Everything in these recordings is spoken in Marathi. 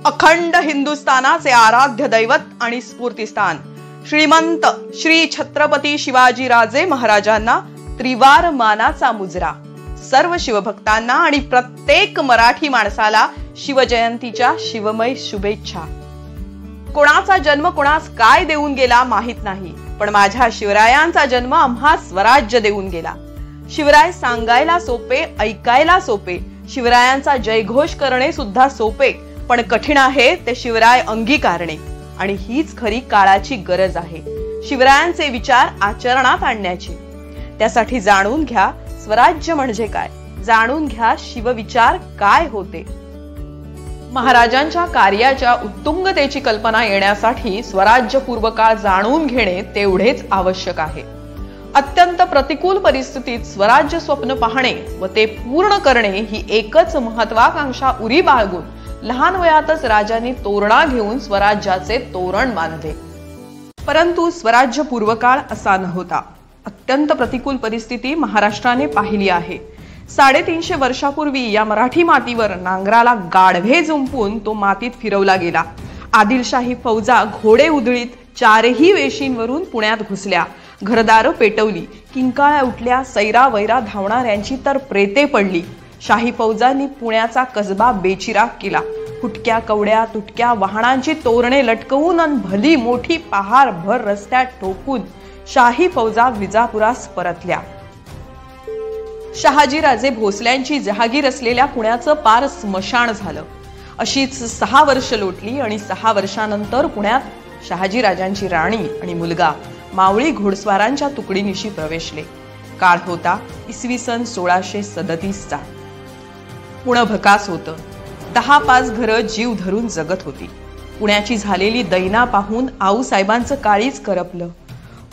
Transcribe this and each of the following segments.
अखंड हिंदुस्थानाचे आराध्य दैवत आणि स्फूर्तिस्थान श्रीमंत श्री छत्रपती शिवाजी राजे महाराजांना त्रिवार मानाचा मुजरा। सर्व शिवभक्तांना आणि प्रत्येक मराठी माणसाला शिवजयंतीच्या शिवमय शुभेच्छा। कोणाचा जन्म कोणास काय देऊन गेला माहित नाही, पण माझ्या शिवरायांचा जन्म आम्हा स्वराज्य देऊन गेला। शिवराय सांगायला सोपे, ऐकायला सोपे, शिवरायांचा जयघोष करणे सुद्धा सोपे, पण कठीण आहे ते शिवराय अंगीकारणे। आणि हीच खरी काळाची गरज आहे, शिवरायांचे विचार आचरणात आणण्याची। त्यासाठी जाणून घ्या स्वराज्य म्हणजे काय, जाणून घ्या शिवविचार काय होते। महाराजांच्या कार्याच्या उत्तुंगतेची कल्पना येण्यासाठी स्वराज्यपूर्व काळ जाणून घेणे तेवढेच आवश्यक आहे। अत्यंत प्रतिकूल परिस्थितीत स्वराज्य स्वप्न पाहणे व ते पूर्ण करणे ही एकच महत्वाकांक्षा उरी बाळगून लहान वयातच राजांनी तोरणा घेऊन स्वराज्याचे तोरण बांधले। परंतु स्वराज्य पूर्वकाळ असा नव्हता। अत्यंत प्रतिकूल परिस्थिती महाराष्ट्राने पाहिली आहे। 350 वर्षापूर्वी या मराठी मातीवर नांगराला गाढवे जुंपून तो मातीत फिरवला गेला। आदिलशाही फौजा घोडे उधळीत चारही वेशींवरून पुण्यात घुसल्या, घरदार पेटवली, किंकाळ्या उठल्या, सैरा वैरा धावणाऱ्यांची तर प्रेते पडली। शाही फौजांनी पुण्याचा कसबा बेचिराग केला। फुटक्या कवड्या तुटक्या वाहनांची तोरणे लटकवून आणि भली मोठी पहार भर रस्त्यात ठोकून शाही फौजा विजापुरास परतल्या। शहाजीराजे भोसल्यांची जहागीर असलेल्या पुण्याचं पार स्मशान झालं। अशीच 6 वर्ष लोटली आणि 6 वर्षानंतर पुण्यात शहाजीराजांची राणी आणि मुलगा मावळी घोडस्वारांच्या तुकडीनिशी प्रवेशले। काळ होता इसवी सन 1637 चा। पुणे भकास होतं। 10-5 घरं जीव धरून जगत होती। पुण्याची झालेली दैना पाहून आऊसाहेबांचं काळीच करपलं।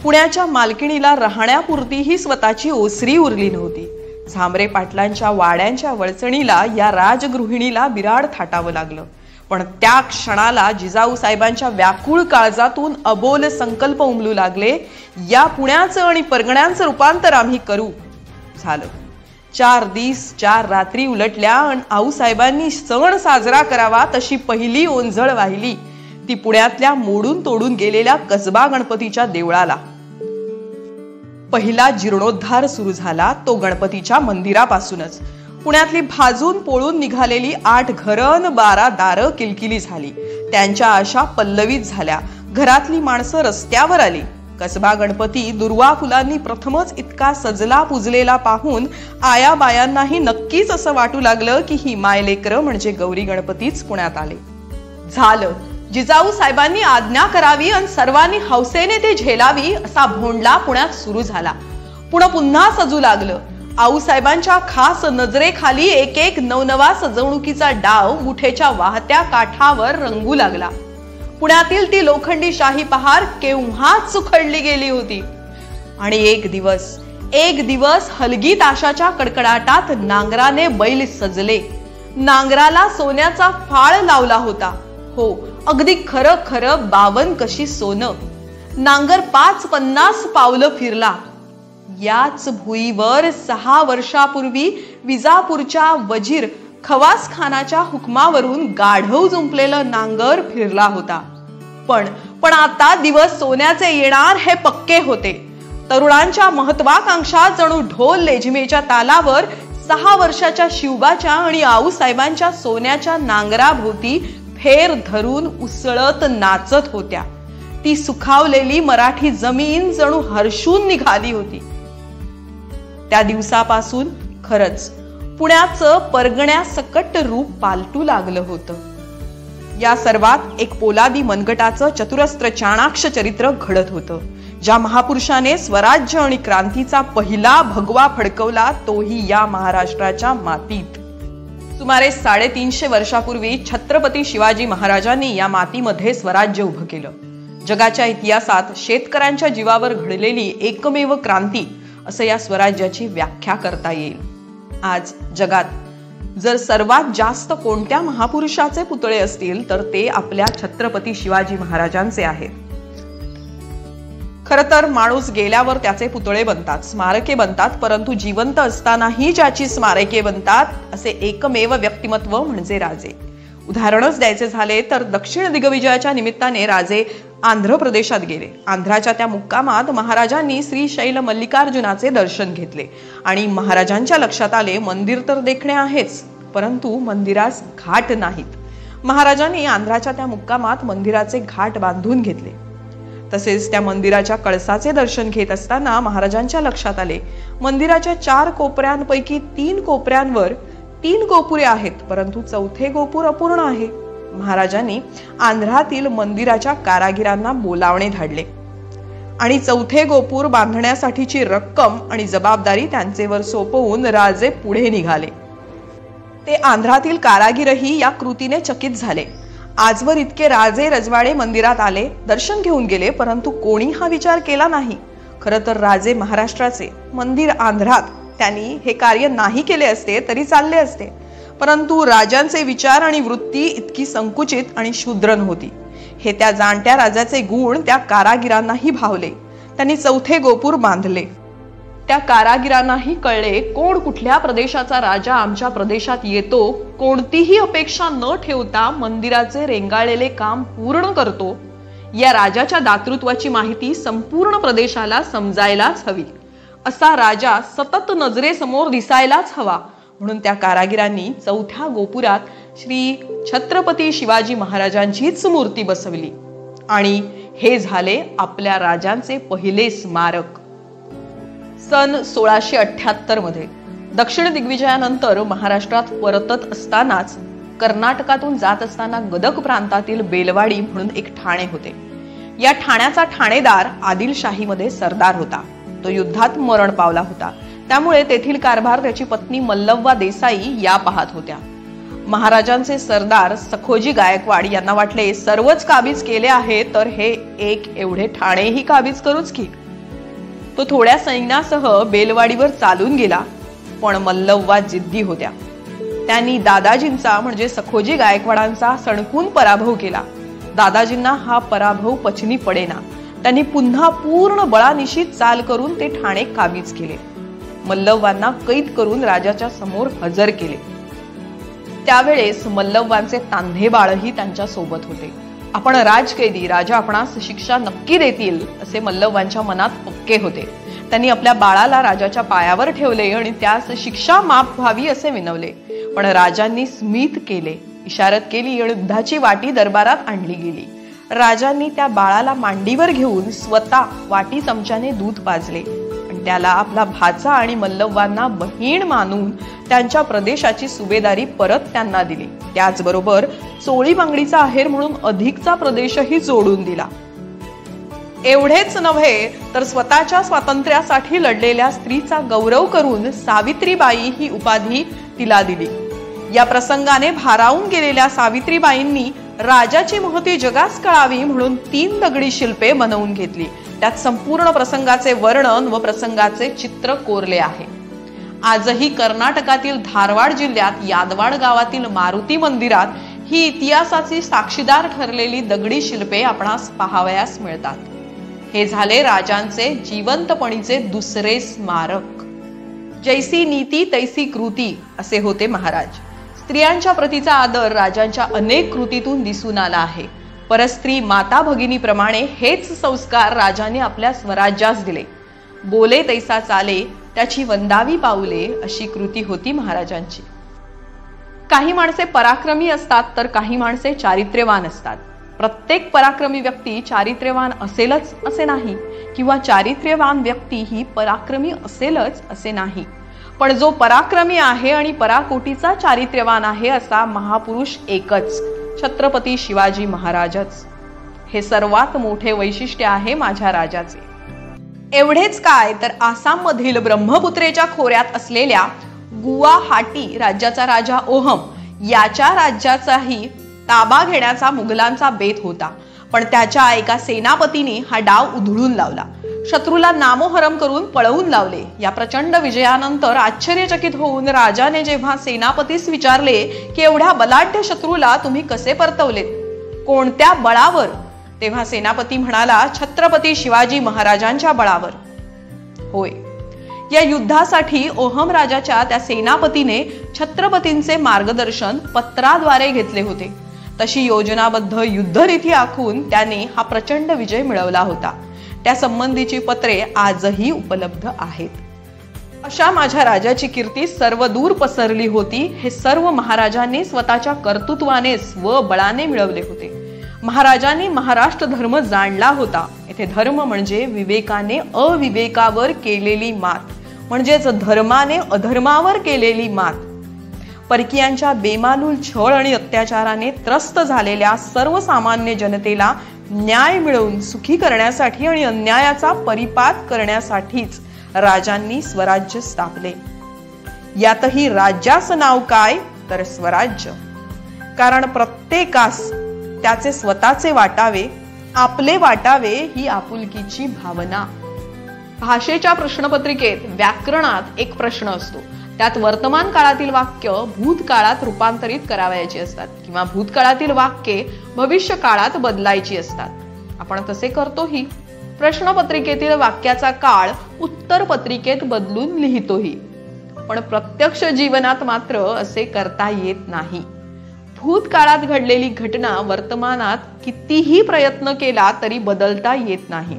पुण्याच्या मालकिणीला राहण्यापुरतीही स्वतःची ओसरी उरली नव्हती। झांबरे पाटलांच्या वाड्यांच्या वळचणीला या राजगृहिणीला बिराड थाटावं लागलं। पण त्या क्षणाला जिजाऊ साहेबांच्या व्याकुळ काळजातून अबोल संकल्प उमलू लागले, या पुण्याचं आणि परगण्यांचं रूपांतर आम्ही करू। झालं। 4 दिवस 4 रात्री उलटल्या आणि आऊसाहेबांनी सण साजरा करावा तशी पहिली ओंजळ वाहिली ती पुण्यातल्या मोडून तोडून गेलेल्या कसबा गणपतीच्या देवळाला। पहिला जीर्णोद्धार सुरू झाला तो गणपतीच्या मंदिरापासूनच। पुण्यातली भाजून पोळून निघालेली 8 घरं 12 दारं किलकिली झाली। त्यांच्या आशा पल्लवित झाल्या। घरातली माणसं रस्त्यावर आली। कसबा गणपती दुर्वा फुलांनी प्रथमच इतका सजला पुजलेला पाहून आया बायांनाही नक्कीच असं वाटू लागलं की ही मायलेकरं म्हणजे गौरी गणपतीच पुण्यात आले। झालं। जिजाऊ साहेबांनी आज्ञा करावी आणि सर्वांनी हौसेने ते झेलावी असा भोंडला पुण्यात सुरू झाला। पुणे पुन्हा सजू लागलं। आऊसाहेबांच्या खास नजरेखाली एक एक नवनवा सजवणुकीचा डाव मुठेच्या वाहत्या काठावर रंगू लागला। पुण्यातील ती लोखंडी शाही पहार केव्हाच सुखडली गेली होती। आणि एक दिवस हलगी ताशाच्या कडकडाटात नांगराने बैल सजले। नांगराला सोन्याचा फाळ लावला होता। हो, अगदी खरं खरं 52 कशी सोनं। नांगर 5-50 पावलं फिरला। याच भुईवर 6 वर्षापूर्वी विजापूरच्या वजीर खवास खानाच्या हुकमावरून गाढव जुंपलेलं नांगर फिरला होता। पण आता दिवस सोन्याचे येणार हे पक्के होते। तरुणांच्या महत्वाकांक्षा जणू ढोल लेझिमेच्या तालावर 6 वर्षाच्या शिवबाच्या आणि आऊसाहेबांच्या सोन्याच्या नांगराभोवती फेर धरून उसळत नाचत होत्या। ती सुखावलेली मराठी जमीन जणू हर्षून निघाली होती। त्या दिवसापासून खरंच पुण्याचं परगण्यासकट रूप पालटू लागलं होतं। या सर्वात एक पोलादी मनगटाचं चतुरस्त्र चाणाक्ष चरित्र घडत होतं। ज्या महापुरुषाने स्वराज्य आणि क्रांतीचा पहिला भगवा फडकवला तोही या महाराष्ट्राच्या मातीत। सुमारे 350 वर्षापूर्वी छत्रपती शिवाजी महाराजांनी या मातीमध्ये स्वराज्य उभं केलं। जगाच्या इतिहासात शेतकऱ्यांच्या जीवावर घडलेली एकमेव क्रांती असं या स्वराज्याची व्याख्या करता येईल। आज जगात जर सर्वात जास्त कोणत्या महापुरुषाचे पुतळे असतील तर ते आपल्या छत्रपती शिवाजी महाराजांचे आहेत। खरं तर माणूस गेल्यावर त्याचे पुतळे बनतात, स्मारके बनतात, परंतु जिवंत असतानाही ज्याची स्मारके बनतात असे एकमेव व्यक्तिमत्व म्हणजे राजे। उदाहरणच द्यायचे झाले तर दक्षिण दिग्विजयाच्या निमित्ताने राजे आंध्र प्रदेशात गेले. आंध्राच्या त्या मुक्कामात महाराजांनी श्रीशैल मल्लिकार्जुनाचे दर्शन घेतले आणि महाराजांच्या लक्षात आले मंदिर तर देखणे आहेच, परंतु मंदिरास घाट नाहीत. महाराजांनी आंध्राच्या त्या मुक्कामात मंदिराचे घाट बांधून घेतले. तसेच त्या मंदिराच्या कळसाचे दर्शन घेत असताना महाराजांच्या लक्षात आले मंदिराच्या 4 कोपऱ्यांपैकी 3 कोपऱ्यांवर 3 गोपुरे आहेत, परंतु चौथे गोपूर अपूर्ण आहे. महाराजांनी आंध्रातील मंदिराच्या कारागिरांना बोलावणे धाडले आणि चौथे गोपूर बांधण्यासाठीची रक्कम आणि जबाबदारी त्यांचेवर सोपवून राजे पुढे निघाले. ते आंध्रातील कारागीरही या कृतीने चकित झाले. आजवर इतके राजे रजवाडे मंदिरात आले, दर्शन घेऊन गेले, परंतु कोणी हा विचार केला नाही. खरं तर राजे महाराष्ट्राचे, मंदिर आंध्रात, त्यांनी हे कार्य नाही केले असते तरी चालले असते, परंतु राजांचे विचार आणि वृत्ती इतकी संकुचित आणि शूद्र नव्हती. हे त्या जाणत्या राजाचे गुण त्या कारागिरांनाही भावले. त्यांनी चौथे गोपूर बांधले. त्या कारागिरांनाही कळले कोण कुठल्या प्रदेशाचा राजा आमच्या प्रदेशात येतो, कोणतीही अपेक्षा न ठेवता मंदिराचे रेंगाळलेले काम पूर्ण करतो, या राजाच्या दातृत्वाची माहिती संपूर्ण प्रदेशाला समजायलाच हवी. असा राजा सतत नजरेसमोर दिसायलाच हवा. म्हणून त्या कारागिरांनी चौथ्या गोपुरात श्री छत्रपती शिवाजी महाराजांचीच मूर्ती बसवली आणि हे झाले आपल्या राजांचे पहिले स्मारक. सन 1678 मध्ये दक्षिण दिग्विजयानंतर महाराष्ट्रात परतत असतानाच कर्नाटकातून जात असताना गदग प्रांतातील बेलवाडी म्हणून एक ठाणे होते. या ठाण्याचा ठाणेदार आदिलशाहीमध्ये सरदार होता. तो युद्धात मरण पावला होता. त्यामुळे तेथील कारभार त्याची पत्नी मल्लव्वा देसाई या पाहत होत्या. महाराजांचे सरदार सखोजी गायकवाड यांना वाटले सर्वच काबीज केले आहे तर हे एक एवढे ठाणेही काबीज करूच की. तो थोड्या सैन्यासह बेलवाडीवर चालून गेला, पण मल्लव्वा जिद्दी होत्या. त्यांनी दादाजींचा म्हणजे सखोजी गायकवाडांचा सणकून पराभव केला. दादाजींना हा पराभव पचनी पडेना. त्यांनी पुन्हा पूर्ण बळानिशी चाल करून ते ठाणे काबीज केले. मल्लव्वांना कैद करून राजाच्या समोर हजर केले. त्यावेळेस मल्लव्वांचे तान्हे बाळही त्यांच्या सोबत होते. आपण राजकैदी, राजा आपणास शिक्षा नक्की देतील असे मल्लव्वांच्या मनात पक्के होते. त्यांनी आपल्या बाळाला राजाच्या पायावर ठेवले आणि त्यास शिक्षा माफ व्हावी असे विनवले. पण राजांनी स्मित केले, इशारत केली आणि युद्धाची वाटी दरबारात आणली गेली. राजांनी त्या बाळाला मांडीवर घेऊन स्वतः वाटी चमच्याने दूध पाजले आणि त्याला आपला भाचा आणि मल्लव्वांना बहीण मानून त्यांच्या प्रदेशाची सुभेदारी परत त्यांना दिली. त्याचबरोबर चोळी बांगडीचा आहेर म्हणून अधिकचा प्रदेशही जोडून दिला. एवढेच नव्हे तर स्वतःच्या स्वातंत्र्यासाठी लढलेल्या स्त्रीचा गौरव करून सावित्रीबाई ही उपाधी तिला दिली. या प्रसंगाने भारावून गेलेल्या सावित्रीबाईंनी राजाची महती जगास कळावी म्हणून 3 दगडी शिल्पे बनवून घेतली. त्यात संपूर्ण प्रसंगाचे वर्णन व प्रसंगाचे चित्र कोरले आहे. आजही कर्नाटकातील धारवाड जिल्ह्यात यादवाड गावातील मारुती मंदिरात ही इतिहासाची साक्षीदार ठरलेली दगडी शिल्पे आपणास पाहावयास मिळतात. हे झाले राजांचे जिवंतपणीचे दुसरे स्मारक. जैसी नीती तैसी कृती असे होते महाराज. स्त्रियांच्या प्रतीचा आदर राजांच्या अनेक कृतीतून दिसून आला आहे. परस्त्री माता भगिनीप्रमाणे हेच संस्कार राजाने आपल्या स्वराज्यास दिले. बोले तैसा चाले त्याची वंदावी पाऊले अशी कृती होती महाराजांची. काही माणसे पराक्रमी असतात तर काही माणसे चारित्र्यवान असतात. प्रत्येक पराक्रमी व्यक्ती चारित्र्यवान असेलच असे नाही, किंवा चारित्र्यवान व्यक्ती ही पराक्रमी असेलच असे नाही. पण जो पराक्रमी आहे आणि पराकोटीचा चारित्र्यवान आहे असा महापुरुष एकच, छत्रपती शिवाजी महाराजच. हे सर्वात मोठे वैशिष्ट्य आहे माझ्या राजाचे. एवढेच काय तर आसाम मधील ब्रह्मपुत्रेच्या खोऱ्यात असलेल्या गुवाहाटी राज्याचा राजा ओहम याच्या राज्याचाही ताबा घेण्याचा मुघलांचा बेत होता. पण त्याच्या एका सेनापतीने हा डाव उधळून लावला. शत्रूला नामोहरम करून पळवून लावले. या प्रचंड विजयानंतर आश्चर्यचकित होऊन राजाने जेव्हा सेनापतीस विचारले की एवढ्या बलाढ्य शत्रूला तुम्ही कसे परतवले, कोणत्या बळावर, तेव्हा सेनापती म्हणाला छत्रपती शिवाजी महाराजांच्या बळावर. होय, या युद्धासाठी ओहम राजाच्या त्या सेनापतीने छत्रपतींचे मार्गदर्शन पत्राद्वारे घेतले होते. तशी योजनाबद्ध युद्धरीती आखून त्याने हा प्रचंड विजय मिळवला होता. त्या संबंधीची पत्रे आजही उपलब्ध आहेत. अशा माझ्या राजाची कीर्ती सर्वदूर पसरली होती. हे सर्व महाराजांनी स्वतःच्या कर्तृत्वाने स्वबळाने मिळवले होते. महाराजांनी महाराष्ट्र धर्म जाणला होता. येथे धर्म म्हणजे विवेकाने अविवेकावर केलेली मात, म्हणजेच धर्माने अधर्मावर केलेली मात. परकीयांच्या बेमालूल छळ आणि अत्याचाराने त्रस्त झालेल्या सर्वसामान्य जनतेला न्याय मिळवून सुखी करण्यासाठी आणि अन्यायाचा परिपात करण्यासाठीच राजांनी स्वराज्य स्थापले. यातही राज्याचं नाव काय तर स्वराज्य. कारण प्रत्येकास त्याचे स्वतःचे वाटावे, आपले वाटावे ही आपुलकीची भावना. भाषेच्या प्रश्नपत्रिकेत व्याकरणात एक प्रश्न असतो. त्यात वर्तमान काळातील वाक्य भूतकाळात रूपांतरित करावयाची असतात किंवा भूतकाळातील वाक्ये भविष्य काळात बदलायची असतात. आपण तसे करतोही. प्रश्नपत्रिकेतील वाक्याचा काळ उत्तर पत्रिकेत बदलून लिहितोही. पण प्रत्यक्ष जीवनात मात्र असे करता येत नाही. भूतकाळात घडलेली घटना वर्तमानात कितीही प्रयत्न केला तरी बदलता येत नाही.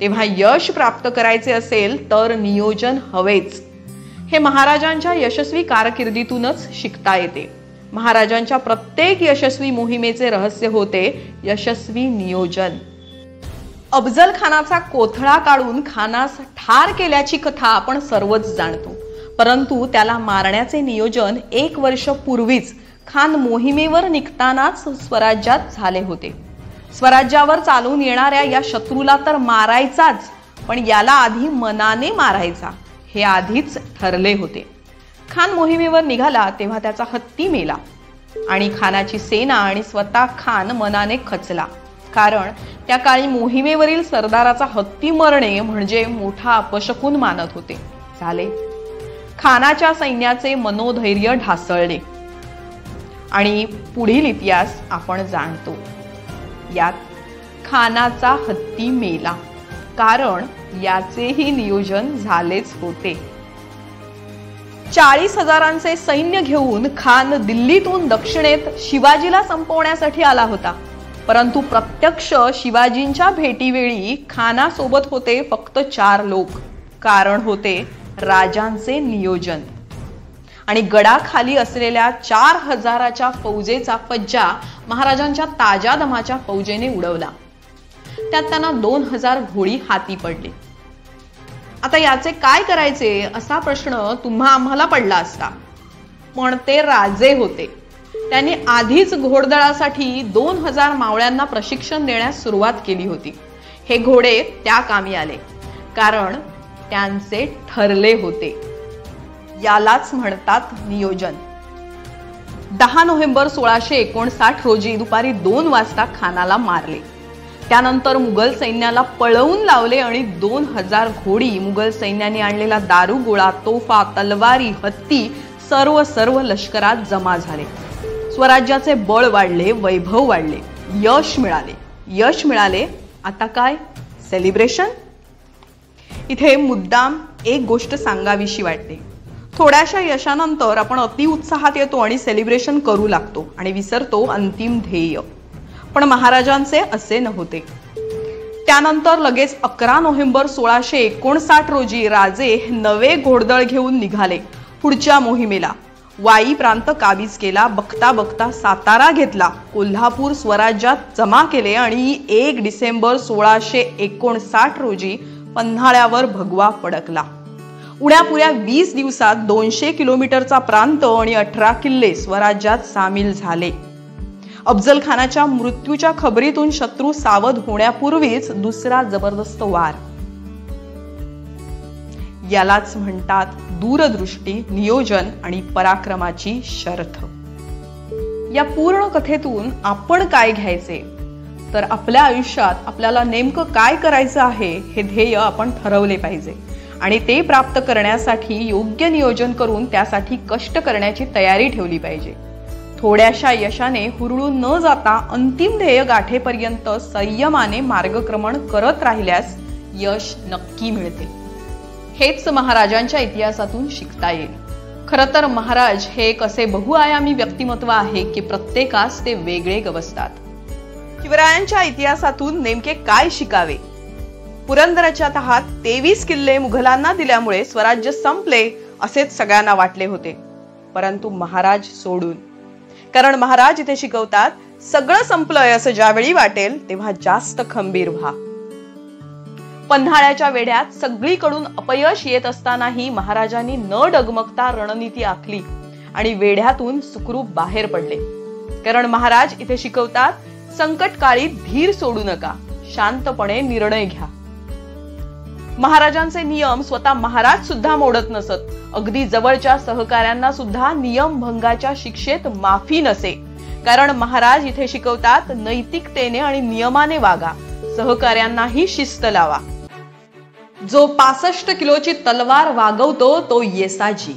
तेव्हा यश प्राप्त करायचे असेल तर नियोजन हवेच. हे महाराजांच्या यशस्वी कारकिर्दीतूनच शिकता येते. महाराजांच्या प्रत्येक यशस्वी मोहिमेचे रहस्य होते यशस्वी नियोजन. अफजल खानाचा कोथळा काढून खानास ठार केल्याची कथा आपण सर्वच जाणतो. परंतु त्याला मारण्याचे नियोजन 1 वर्ष पूर्वीच खान मोहिमेवर निघतानाच स्वराज्यात झाले होते. स्वराज्यावर चालून येणाऱ्या या शत्रूला तर मारायचाच, पण याला आधी मनाने मारायचा हे आधीच ठरले होते. खान मोहिमेवर निघाला तेव्हा त्याचा हत्ती मेला आणि खानाची सेना आणि स्वतः खान मनाने खचला. कारण त्या काळी मोहिमेवरील सरदाराचा हत्ती मरणे म्हणजे मोठा अपशकुन मानत होते. झाले. खानाच्या सैन्याचे मनोधैर्य ढासळले आणि पुढील इतिहास आपण जाणतो. यात खानाचा हत्ती मेला, कारण याचेही नियोजन झालेच होते. 40,000 सैन्य घेऊन खान दिल्लीतून दक्षिणेत शिवाजीला संपवण्यासाठी आला होता. परंतु प्रत्यक्ष शिवाजींच्या भेटीवेळी खानासोबत होते फक्त 4 लोक. कारण होते राजांचे नियोजन. आणि गडाखाली असलेल्या 4,000च्या फौजेचा फज्जा महाराजांच्या ताज्या दमाच्या फौजेने उडवला. त्यात त्यांना 2,000 घोडी हाती पडली. आता याचे काय करायचे असा प्रश्न तुम्हा आम्हाला पडला असता. पण ते राजे होते. त्यांनी आधीच घोडदळासाठी 2,000 मावळ्यांना प्रशिक्षण देण्यास सुरुवात केली होती. हे घोडे त्या कामी आले, कारण त्यांचे ठरले होते. यालाच म्हणतात नियोजन. 10 नोव्हेंबर 1659 रोजी दुपारी 2 वाजता खानाला मारले. त्यानंतर मुघल सैन्याला पळवून लावले आणि 2,000 घोडी, मुघल सैन्याने आणलेला दारुगोळा, तोफा, तलवारी, हत्ती सर्व लष्करात जमा झाले. स्वराज्याचे बळ वाढले, वैभव वाढले, यश मिळाले. आता काय? सेलिब्रेशन. इथे मुद्दाम एक गोष्ट सांगावीशी वाटते. थोड्याशा यशानंतर आपण अतिउत्साहात येतो आणि सेलिब्रेशन करू लागतो आणि विसरतो अंतिम ध्येय. पण महाराजांचे असे नव्हते. त्यानंतर लगेच 11 नोव्हेंबर 1659 रोजी राजे नवे घोडदळ घेऊन निघाले पुढच्या मोहिमेला. वाई प्रांत काबीज केला. बघता बघता सातारा घेतला. कोल्हापूर स्वराज्यात जमा केले आणि 1 डिसेंबर 1659 रोजी पन्हाळ्यावर भगवा फडकला. उण्यापुऱ्या 20 दिवसात 200 किलोमीटरचा प्रांत आणि 18 किल्ले स्वराज्यात सामील झाले. अफजल खानाच्या मृत्यूच्या खबरीतून शत्रू सावध होण्यापूर्वीच दुसरा जबरदस्त वार. यालाच म्हणतात दूरदृष्टी, नियोजन आणि पराक्रमाची शर्थ. या पूर्ण कथेतून आपण काय घ्यायचे तर आपल्या आयुष्यात आपल्याला नेमकं काय करायचं आहे हे ध्येय आपण ठरवले पाहिजे आणि ते प्राप्त करण्यासाठी योग्य नियोजन करून त्यासाठी कष्ट करण्याची तयारी ठेवली पाहिजे. थोड्याशा यशाने हुरळून न जाता अंतिम ध्येय गाठेपर्यंत संयमाने मार्गक्रमण करत राहिल्यास यश नक्की मिळते. हेच महाराजांच्या इतिहासातून शिकता येईल. खरं तर महाराज हे एक असे बहुआयामी व्यक्तिमत्व आहे की प्रत्येकास ते वेगळे गवसतात. शिवरायांच्या इतिहासातून नेमके काय शिकावे? पुरंदरच्या तहात 23 किल्ले मुघलांना दिल्यामुळे स्वराज्य संपले असेच सगळ्यांना वाटले होते, परंतु महाराज सोडून. कारण महाराज इथे शिकवतात, सगळं संपलंय असं ज्यावेळी वाटेल तेव्हा जास्त खंबीर व्हा. पन्हाळ्याच्या वेढ्यात सगळीकडून अपयश येत असतानाही महाराजांनी न डगमगता रणनीती आखली आणि वेढ्यातून सुखरूप बाहेर पडले. कारण महाराज इथे शिकवतात, संकटकाळी धीर सोडू नका, शांतपणे निर्णय घ्या. महाराजांचे नियम स्वतः महाराज सुद्धा मोडत नसत. अगदी जवळच्या सहकाऱ्यांना सुद्धा नियम भंगाच्या शिक्षेत माफी नसे. कारण महाराज इथे शिकवतात, नैतिकतेने आणि नियमाने वागा, सहकाऱ्यांनाही शिस्त लावा. जो 65 किलोची तलवार वागवतो तो येसाजी,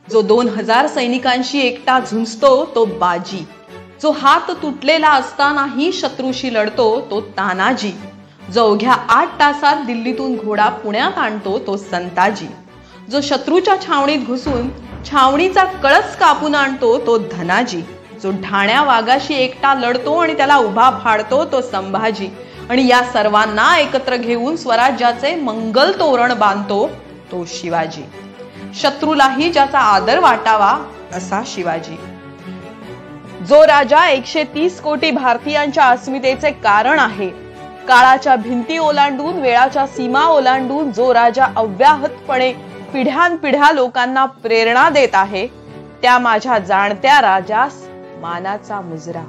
जो 2000 सैनिकांशी एकटा झुंजतो तो बाजी, जो हात तुटलेला असतानाही शत्रूशी लढतो तो तानाजी, जो अवघ्या 8 तासात दिल्लीतून घोडा पुण्यात आणतो तो संताजी, जो शत्रूच्या छावणीत घुसून छावणीचा कळस कापून आणतो तो धनाजी, जो ढाण्या वाघाशी एकटा लढतो आणि त्याला उभा फाडतो तो संभाजी, आणि या सर्वांना एकत्र घेऊन स्वराज्याचे मंगल तोरण बांधतो तो शिवाजी. शत्रूलाही ज्याचा आदर वाटावा असा शिवाजी. जो राजा 130 कोटी भारतीयांच्या अस्मितेचे कारण आहे. काळाच्या भिंती ओलांडून, वेळाच्या सीमा ओलांडून जो राजा अव्याहतपणे पिढ्यानपिढ्या लोकांना प्रेरणा देत आहे, त्या माझ्या जाणत्या राजास मानाचा मुजरा.